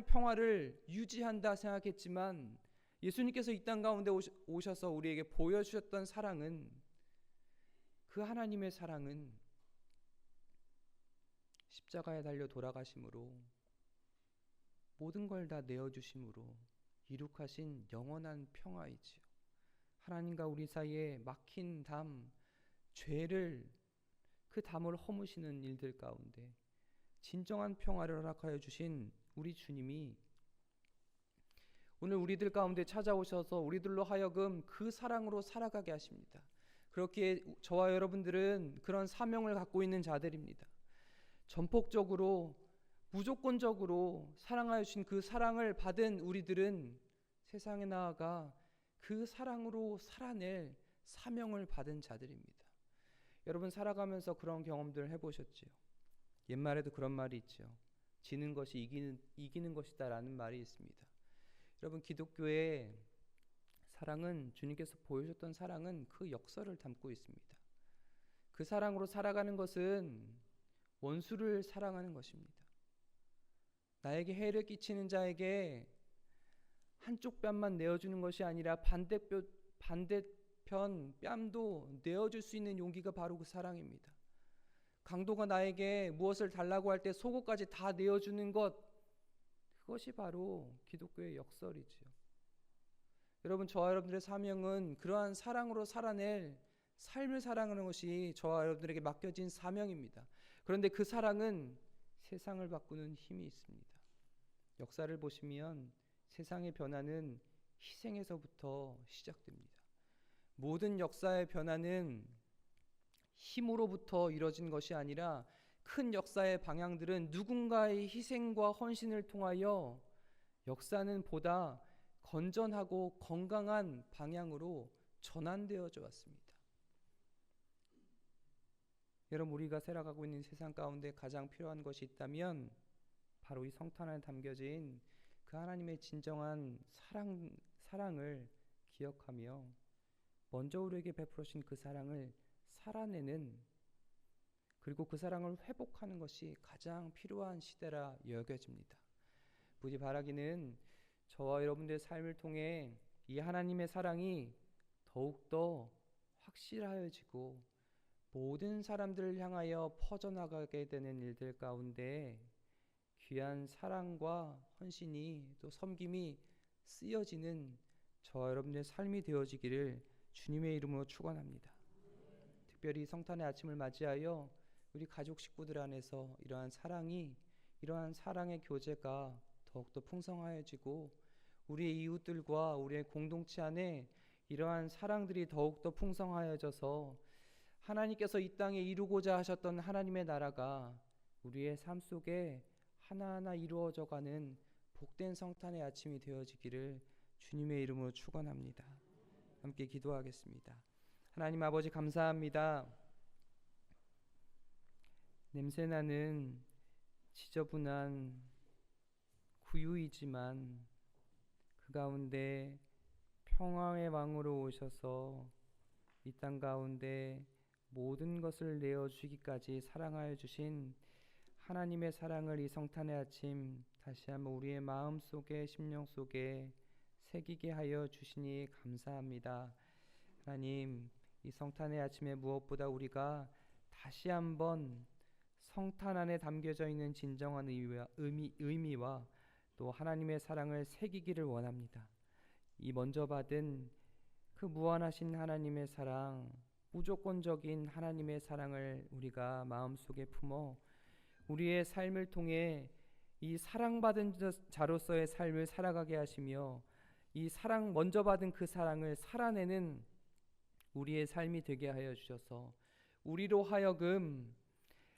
평화를 유지한다 생각했지만, 예수님께서 이 땅 가운데 오셔서 우리에게 보여주셨던 사랑은, 그 하나님의 사랑은 십자가에 달려 돌아가심으로, 모든 걸 다 내어주심으로 이룩하신 영원한 평화이지요. 하나님과 우리 사이에 막힌 담, 죄를, 그 담을 허무시는 일들 가운데 진정한 평화를 허락하여 주신 우리 주님이 오늘 우리들 가운데 찾아오셔서 우리들로 하여금 그 사랑으로 살아가게 하십니다. 그렇기에 저와 여러분들은 그런 사명을 갖고 있는 자들입니다. 전폭적으로 무조건적으로 사랑하여 주신 그 사랑을 받은 우리들은 세상에 나아가 그 사랑으로 살아낼 사명을 받은 자들입니다. 여러분, 살아가면서 그런 경험들 해보셨지요? 옛말에도 그런 말이 있죠. 지는 것이 이기는 것이다 라는 말이 있습니다. 여러분, 기독교의 사랑은, 주님께서 보여줬던 사랑은 그 역사를 담고 있습니다. 그 사랑으로 살아가는 것은 원수를 사랑하는 것입니다. 나에게 해를 끼치는 자에게 한쪽 뺨만 내어주는 것이 아니라 반대편 뺨도 내어줄 수 있는 용기가 바로 그 사랑입니다. 강도가 나에게 무엇을 달라고 할 때 속옷까지 다 내어주는 것, 그것이 바로 기독교의 역설이지요. 여러분, 저와 여러분들의 사명은 그러한 사랑으로 살아낼 삶을 살아가는 것이 저와 여러분들에게 맡겨진 사명입니다. 그런데 그 사랑은 세상을 바꾸는 힘이 있습니다. 역사를 보시면 세상의 변화는 희생에서부터 시작됩니다. 모든 역사의 변화는 힘으로부터 이뤄진 것이 아니라 큰 역사의 방향들은 누군가의 희생과 헌신을 통하여 역사는 보다 건전하고 건강한 방향으로 전환되어져 왔습니다. 여러분, 우리가 살아가고 있는 세상 가운데 가장 필요한 것이 있다면 바로 이 성탄 안에 담겨진 그 하나님의 진정한 사랑을 기억하며 먼저 우리에게 베풀으신 그 사랑을 살아내는, 그리고 그 사랑을 회복하는 것이 가장 필요한 시대라 여겨집니다. 부디 바라기는 저와 여러분들의 삶을 통해 이 하나님의 사랑이 더욱더 확실하여지고 모든 사람들을 향하여 퍼져나가게 되는 일들 가운데 귀한 사랑과 헌신이 또 섬김이 쓰여지는 저와 여러분들의 삶이 되어지기를 주님의 이름으로 축원합니다. 특별히 성탄의 아침을 맞이하여 우리 가족 식구들 안에서 이러한 사랑의 교제가 더욱더 풍성하여지고 우리의 이웃들과 우리의 공동체 안에 이러한 사랑들이 더욱더 풍성하여져서 하나님께서 이 땅에 이루고자 하셨던 하나님의 나라가 우리의 삶 속에 하나하나 이루어져가는 복된 성탄의 아침이 되어지기를 주님의 이름으로 축원합니다. 함께 기도하겠습니다. 하나님 아버지, 감사합니다. 냄새나는 지저분한 구유이지만 그 가운데 평화의 왕으로 오셔서 이 땅 가운데 모든 것을 내어주기까지 사랑하여 주신 하나님의 사랑을 이 성탄의 아침 다시 한번 우리의 마음 속에, 심령 속에 새기게 하여 주시니 감사합니다. 하나님, 이 성탄의 아침에 무엇보다 우리가 다시 한번 성탄 안에 담겨져 있는 진정한 의미와 또 하나님의 사랑을 새기기를 원합니다. 이 먼저 받은 그 무한하신 하나님의 사랑, 무조건적인 하나님의 사랑을 우리가 마음속에 품어 우리의 삶을 통해 이 사랑받은 자로서의 삶을 살아가게 하시며 이 사랑, 먼저 받은 그 사랑을 살아내는 우리의 삶이 되게 하여 주셔서 우리로 하여금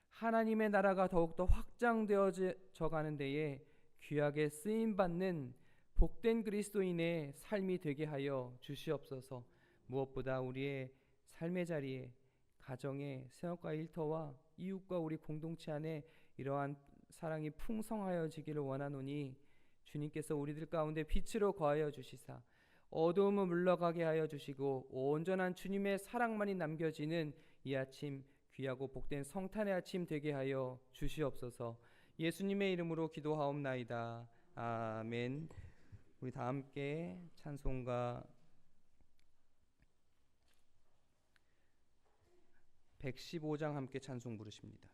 하나님의 나라가 더욱더 확장되어져 가는 데에 귀하게 쓰임받는 복된 그리스도인의 삶이 되게 하여 주시옵소서. 무엇보다 우리의 삶의 자리에, 가정에, 생업과 일터와 이웃과 우리 공동체 안에 이러한 사랑이 풍성하여지기를 원하노니 주님께서 우리들 가운데 빛으로 거하여 주시사 어두움을 물러가게 하여 주시고 온전한 주님의 사랑만이 남겨지는 이 아침, 귀하고 복된 성탄의 아침 되게 하여 주시옵소서. 예수님의 이름으로 기도하옵나이다. 아멘. 우리 다 함께 찬송가 115장 함께 찬송 부르십니다.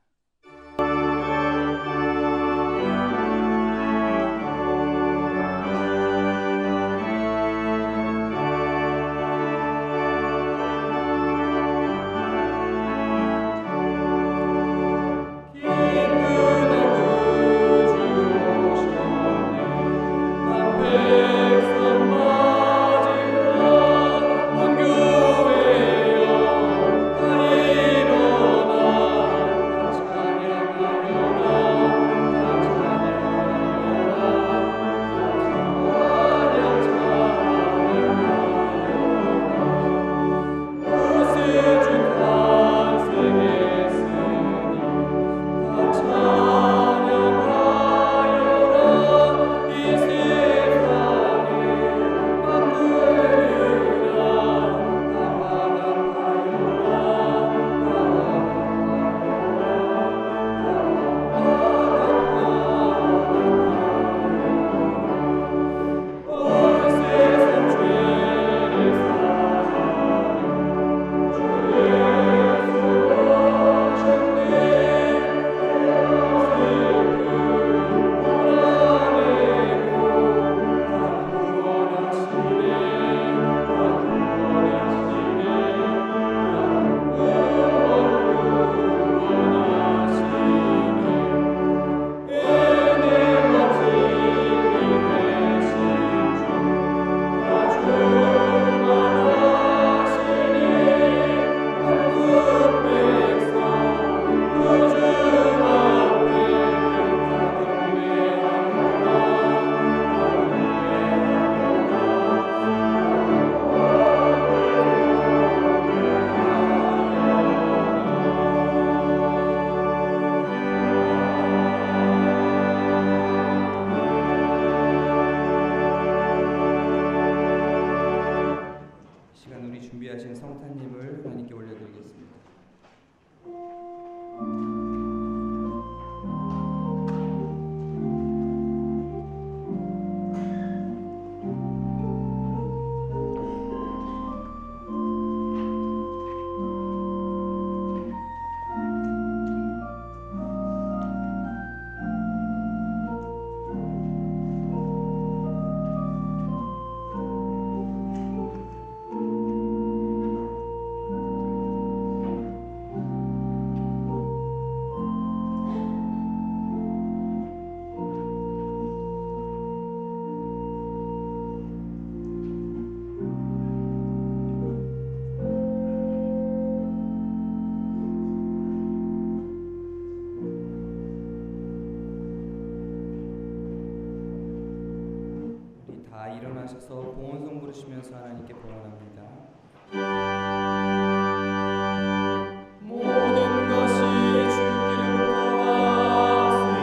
주 되신 성탄님을 하나님께 올려드리겠습니다. 우리 다 일어나셔서 봉헌성 부르시면서 하나님께 봉헌합니다. 모든 것이 주께로부터 왔으니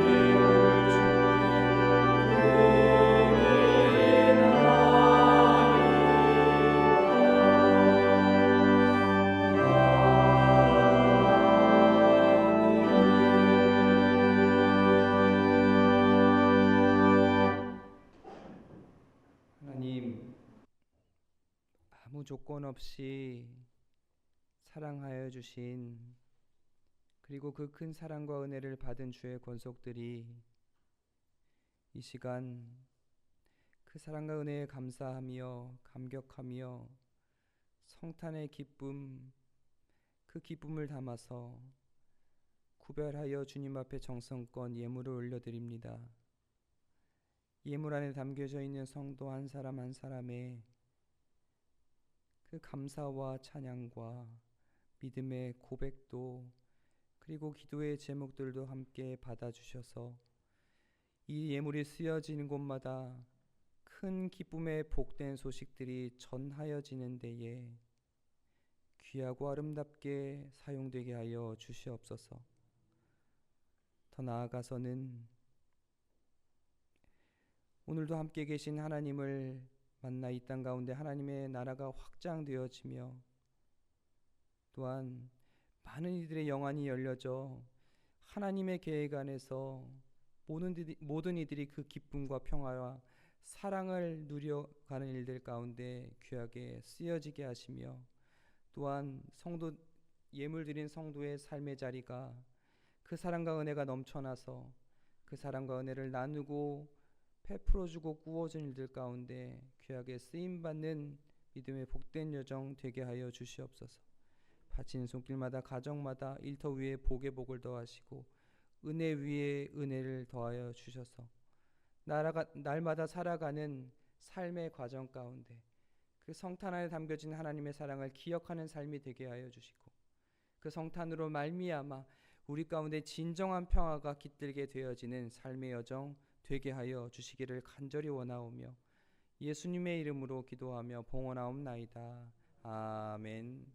이름을 하나님, 아무 조건 없이 사랑하여 주신 그리고 그 큰 사랑과 은혜를 받은 주의 권속들이 이 시간 그 사랑과 은혜에 감사하며 감격하며 성탄의 기쁨, 그 기쁨을 담아서 구별하여 주님 앞에 정성껏 예물을 올려드립니다. 예물 안에 담겨져 있는 성도 한 사람 한 사람의 그 감사와 찬양과 믿음의 고백도 그리고 기도의 제목들도 함께 받아주셔서 이 예물이 쓰여지는 곳마다 큰 기쁨의 복된 소식들이 전하여지는 데에 귀하고 아름답게 사용되게 하여 주시옵소서. 더 나아가서는 오늘도 함께 계신 하나님을 만나 이 땅 가운데 하나님의 나라가 확장되어지며 또한 많은 이들의 영안이 열려져 하나님의 계획 안에서 모든 이들이 그 기쁨과 평화와 사랑을 누려가는 일들 가운데 귀하게 쓰여지게 하시며 또한 성도 예물 드린 성도의 삶의 자리가 그 사랑과 은혜가 넘쳐나서 그 사랑과 은혜를 나누고 베풀어주고 구워준 일들 가운데 귀하게 쓰임받는 믿음의 복된 여정 되게 하여 주시옵소서. 바친 손길마다 가정마다 일터 위에 복의 복을 더하시고 은혜 위에 은혜를 더하여 주셔서 날마다 살아가는 삶의 과정 가운데 그 성탄 안에 담겨진 하나님의 사랑을 기억하는 삶이 되게 하여 주시고 그 성탄으로 말미암아 우리 가운데 진정한 평화가 깃들게 되어지는 삶의 여정 되게 하여 주시기를 간절히 원하오며 예수님의 이름으로 기도하며 봉헌하옵나이다. 아멘.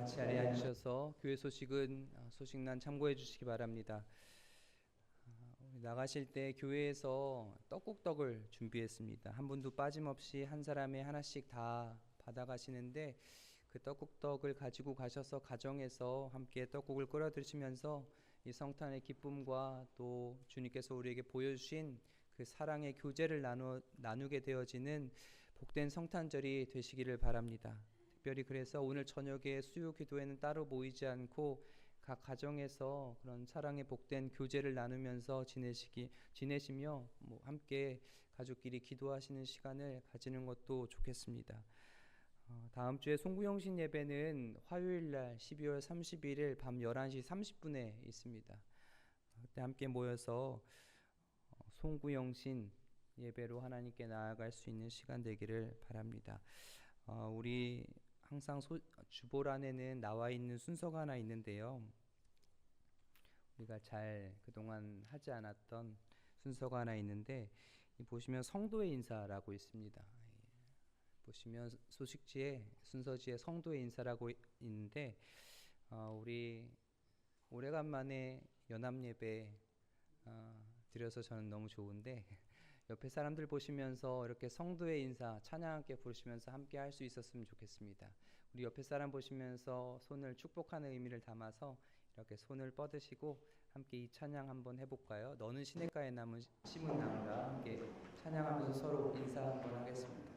자리에 앉으셔서 교회 소식난 참고해 주시기 바랍니다. 나가실 때 교회에서 떡국떡을 준비했습니다. 한 분도 빠짐없이 한 사람에 하나씩 다 받아가시는데 그 떡국떡을 가지고 가셔서 가정에서 함께 떡국을 끓여 드시면서 이 성탄의 기쁨과 또 주님께서 우리에게 보여주신 그 사랑의 교제를 나누게 되어지는 복된 성탄절이 되시기를 바랍니다. 특별히 그래서 오늘 저녁에 수요 기도회는 따로 모이지 않고 각 가정에서 그런 사랑의 복된 교제를 나누면서 지내시며 함께 가족끼리 기도하시는 시간을 가지는 것도 좋겠습니다. 다음 주에 송구영신 예배는 화요일 날 12월 31일 밤 11시 30분에 있습니다. 그때 함께 모여서 송구영신 예배로 하나님께 나아갈 수 있는 시간 되기를 바랍니다. 우리 항상 주보란에는 나와 있는 순서가 하나 있는데요. 우리가 잘 그동안 하지 않았던 순서가 하나 있는데, 보시면 성도의 인사라고 있습니다. 보시면 소식지에 순서지에 성도의 인사라고 있는데, 우리 오래간만에 연합예배 드려서 저는 너무 좋은데, 옆에 사람들 보시면서 이렇게 성도의 인사 찬양 함께 부르시면서 함께 할 수 있었으면 좋겠습니다. 우리 옆에 사람 보시면서 손을 축복하는 의미를 담아서 이렇게 손을 뻗으시고 함께 이 찬양 한번 해볼까요? 너는 시냇가에 심은 나무라. 함께 찬양하면서 서로 인사 한번 하겠습니다.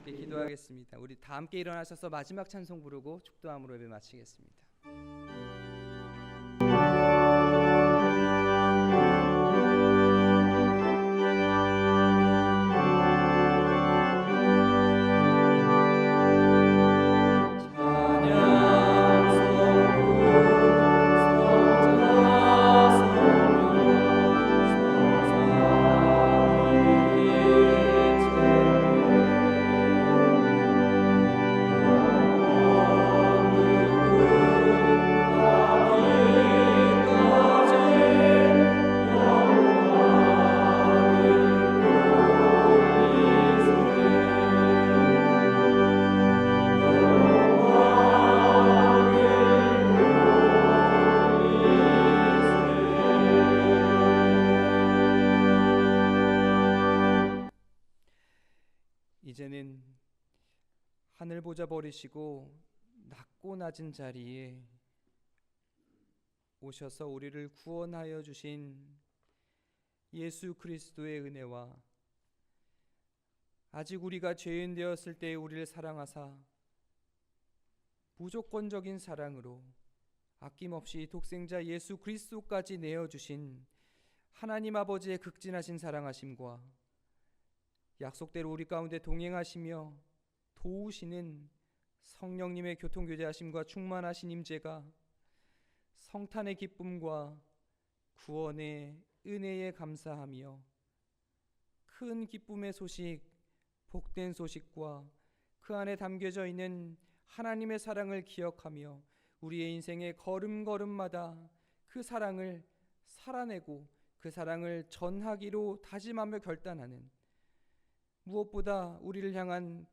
기도하겠습니다. 우리 다 함께 일어나셔서 마지막 찬송 부르고 축도함으로 예배 마치겠습니다. 이제는 하늘 보자 버리시고 낮고 낮은 자리에 오셔서 우리를 구원하여 주신 예수 그리스도의 은혜와 아직 우리가 죄인 되었을 때 우리를 사랑하사 무조건적인 사랑으로 아낌없이 독생자 예수 그리스도까지 내어주신 하나님 아버지의 극진하신 사랑하심과 약속대로 우리 가운데 동행하시며 도우시는 성령님의 교통교제하심과 충만하신 임재가 성탄의 기쁨과 구원의 은혜에 감사하며 큰 기쁨의 소식, 복된 소식과 그 안에 담겨져 있는 하나님의 사랑을 기억하며 우리의 인생의 걸음걸음마다 그 사랑을 살아내고 그 사랑을 전하기로 다짐하며 결단하는, 무엇보다 우리를 향한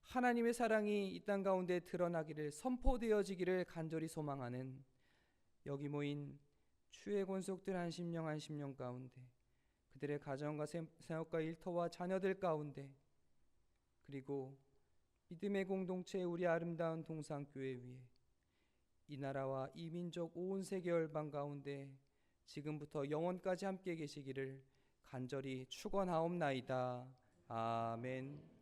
하나님의 사랑이 이 땅 가운데 드러나기를 선포되어지기를 간절히 소망하는 여기 모인 주의 권속들 한심령 가운데, 그들의 가정과 생업과 일터와 자녀들 가운데, 그리고 믿음의 공동체 우리 아름다운 동산교회 위에 이 나라와 이 민족 온 세계 열방 가운데 지금부터 영원까지 함께 계시기를 간절히 축원하옵나이다. 아멘.